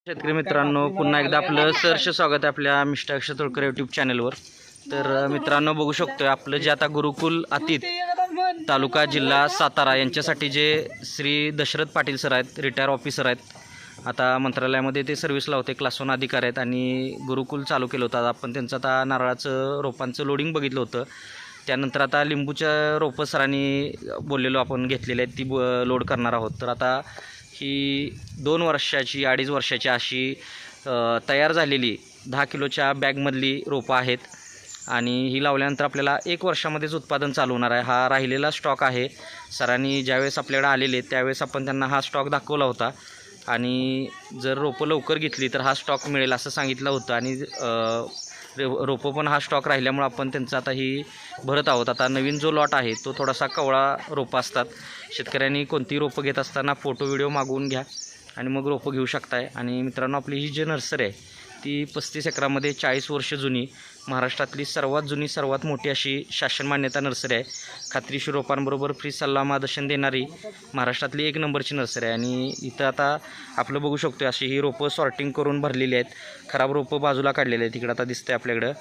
शेतकरी मित्रांनो, पुन्हा एकदा आपलं सहर्ष स्वागत आहे आपल्या मिस्टर अक्षय तोडकर यूट्यूब चॅनलवर. तर मित्रांनो, बघू शकतोय आपलं जे आता गुरुकुल अतीत तालुका जिल्हा सातारा यांच्यासाठी जे श्री दशरथ पाटील सर आहेत, रिटायर ऑफिसर आहेत, आता मंत्रालयामध्ये ते सर्व्हिसला होते, क्लास 1 अधिकारी आहेत आणि गुरुकुल चालू केलं होतं. आपण त्यांचं आता नारळाचं रोपांचं लोडिंग बघितलं होतं. त्यानंतर आता लिंबूच्या रोपं सरांनी बोललेलो आपण घेतलेले आहेत, ती लोड करणार आहोत. तर आता ही 2 वर्षाची 2.5 वर्षाची अशी तयार झालेली 10 किलोच्या बॅगमधली रोपं आहेत आणि ही लावल्यानंतर आपल्याला 1 वर्षामध्येच उत्पादन चालू होणार आहे. हा राहिलेला स्टॉक आहे. सरांनी ज्यावेळेस आपल्याकडे आलेले त्यावेळेस आपण त्यांना हा स्टॉक दाखवला होता आणि जर रोपं लवकर घेतली तर हा स्टॉक मिळेल असं सांगितलं होतं आणि रोपं पण हा स्टॉक राहिल्यामुळे आपण त्यांचं आता ही भरत आहोत. आता नवीन जो लॉट आहे तो थोडासा कवळा रोपं असतात. शेतकऱ्यांनी कोणती रोपं घेत असताना फोटो व्हिडिओ मागवून घ्या आणि मग रोपं घेऊ शकताय. आणि मित्रांनो, आपली ही जी नर्सरी आहे ती 35 एकरामध्ये 40 वर्ष जुनी, महाराष्ट्रातली सर्वात जुनी सर्वात मोठी अशी शासन मान्यता नर्सरी आहे. खात्रीशीर रोपांबरोबर फ्री सल्ला मार्गदर्शन देणारी महाराष्ट्रातली 1 नंबरची नर्सरी आहे. आणि इथं आता आपलं बघू शकतो अशी ही रोपं सॉर्टिंग करून भरलेली आहेत. खराब रोपं बाजूला काढलेली आहेत. तिकडं आता दिसतंय आपल्याकडं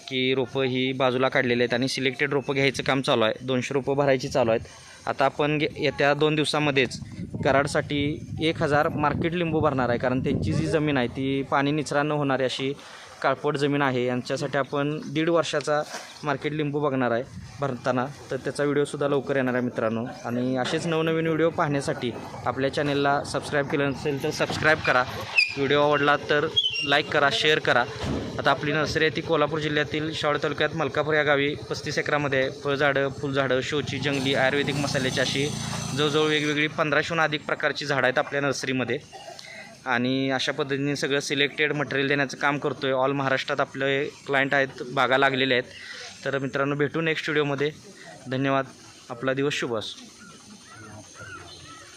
की रोपं ही बाजूला काढलेली आहेत आणि सिलेक्टेड रोपं घ्यायचं काम चालू आहे. 200 रोपं भरायची चालू आहेत. आता आपण येत्या 2 दिवसामध्येच कराडसाठी 1000 मार्केट लिंबू भरणार आहे, कारण त्यांची जी जमीन आहे ती पाणी निचरा न होणारी अशी काळपट जमीन आहे. यांच्यासाठी आपण 1.5 वर्षाचा मार्केट लिंबू बघणार आहे भरताना. तर त्याचा व्हिडिओसुद्धा लवकर येणार आहे मित्रांनो. आणि असेच नवनवीन व्हिडिओ पाहण्यासाठी आपल्या चॅनलला सबस्क्राईब केलं नसेल तर सबस्क्राईब करा. व्हिडिओ आवडला तर लाईक करा, शेअर करा. आता आपली नर्सरी आहे ती कोल्हापूर जिल्ह्यातील शावड तालुक्यात मलकापूर या गावी 35 एकरामध्ये आहे. फळझाडं, फुलझाडं, शोची, जंगली, आयुर्वेदिक मसाल्याची अशी जवळजवळ वेगवेगळी 1500हून अधिक प्रकारची झाडं आहेत आपल्या नर्सरीमध्ये. आणि अशा पद्धतीने सगळं सिलेक्टेड मटेरियल देण्याचं काम करतो आहे. ऑल महाराष्ट्रात आपले क्लायंट आहेत, बागा लागलेले आहेत. तर मित्रांनो, भेटू नेक्स्ट व्हिडिओमध्ये. धन्यवाद. आपला दिवस शुभ असो.